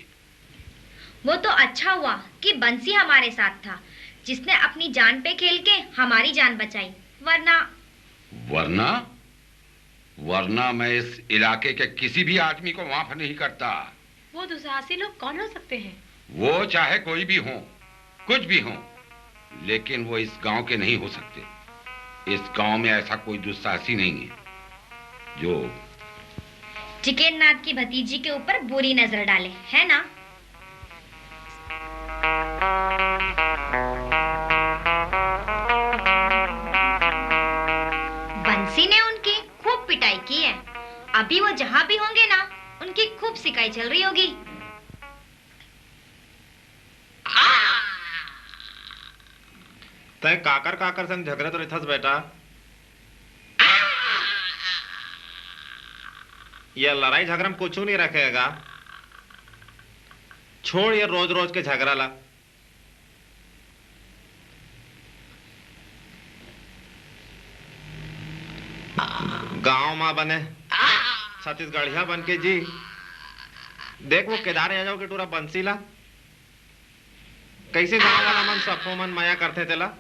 वो तो अच्छा हुआ कि बंसी हमारे साथ था, जिसने अपनी जान पे खेल के हमारी जान बचाई, वरना मैं इस इलाके के किसी भी आदमी को माफ नहीं करता। वो दुस्साहसी लोग कौन हो सकते हैं? वो चाहे कोई भी हो, कुछ भी हो, लेकिन वो इस गांव के नहीं हो सकते। इस गांव में ऐसा कोई दुस्साहसी नहीं है जो टिकैत नाथ की भतीजी के ऊपर बुरी नजर डाले, है ना? बंसी ने उनकी खूब पिटाई की है। अभी वो जहां भी होंगे ना, उनकी खूब सिकाई चल रही होगी। तय काकर काकर संग झगड़े तो रहथस बेटा। ये लड़ाई झगड़ा में कुछ नहीं रखेगा। छोड़ ये रोज रोज के झगड़ा ला। गांव मां बने छत्तीसगढ़िया बन के जी। देख वो केदार यादव के टूरा बंसी ला कैसे गांव वाला मन सफो मन माया करते तेला।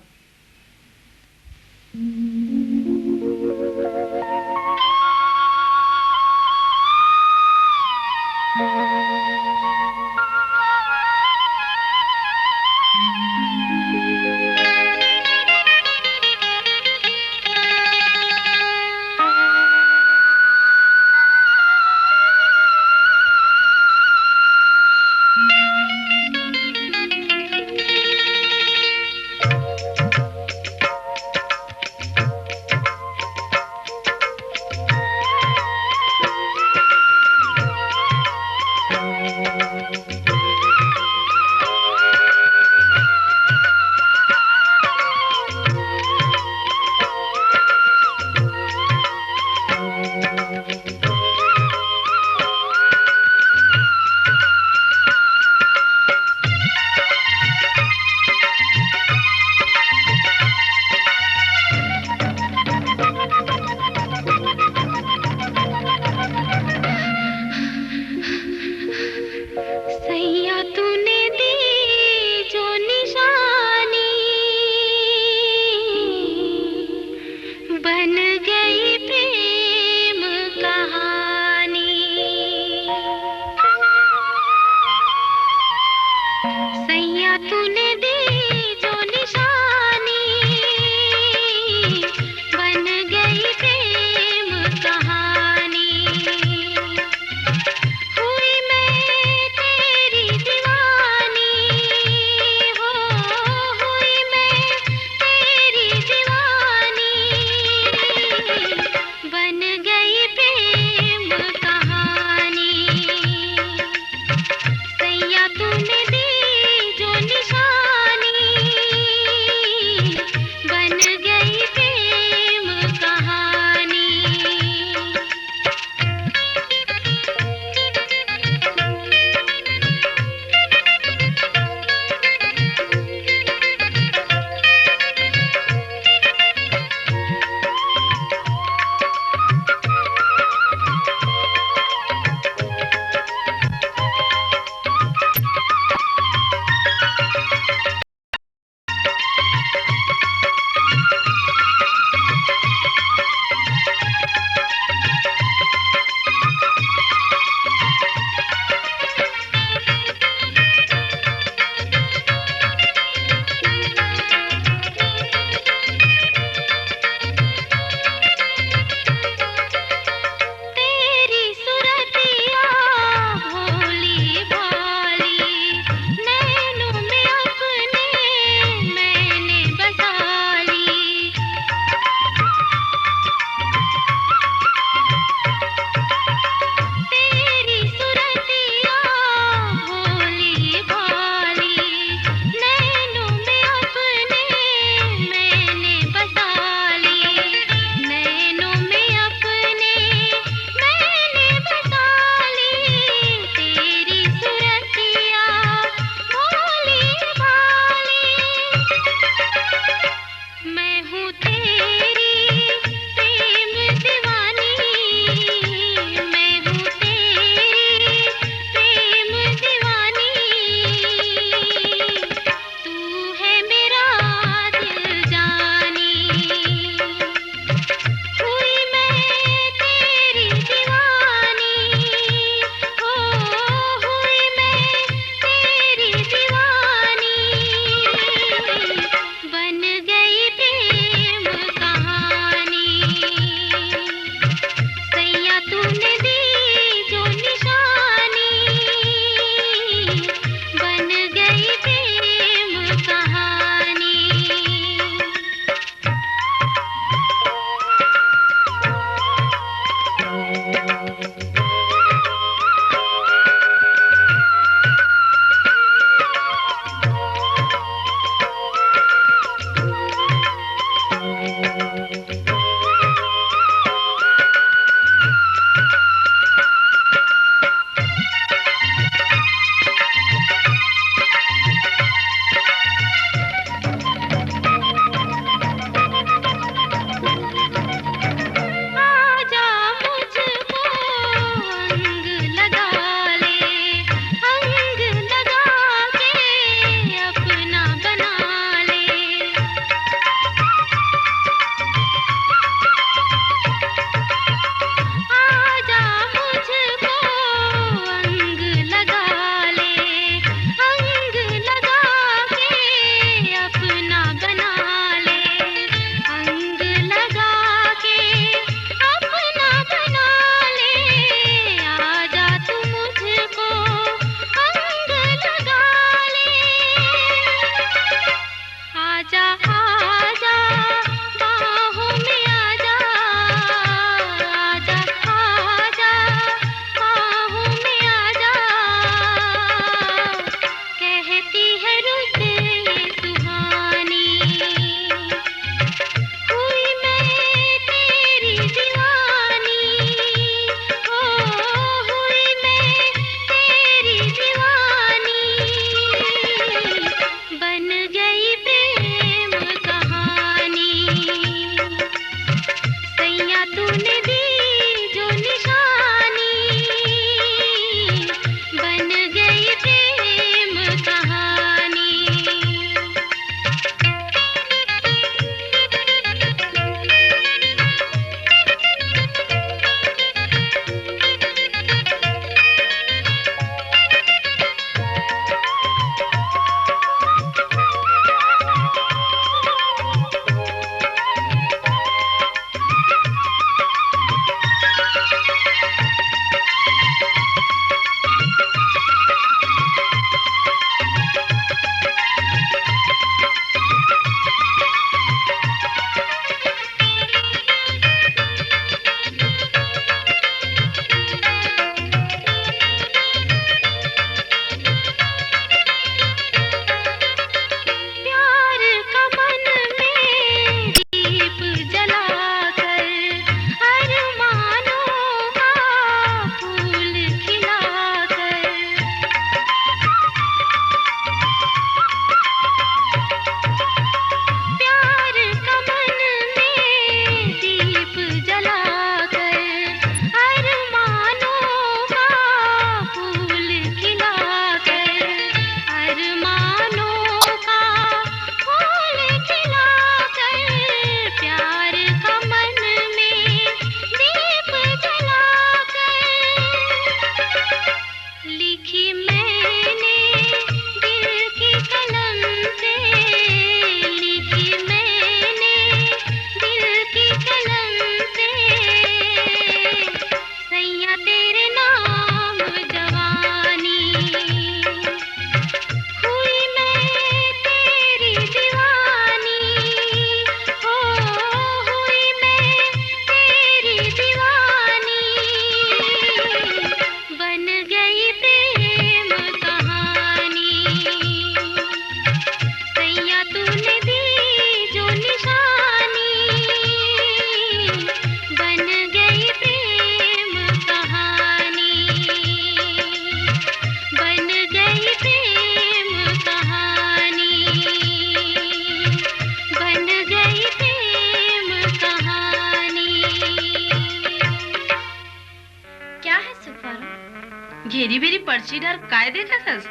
बेरी बेरी पर्ची डर काय देखा थस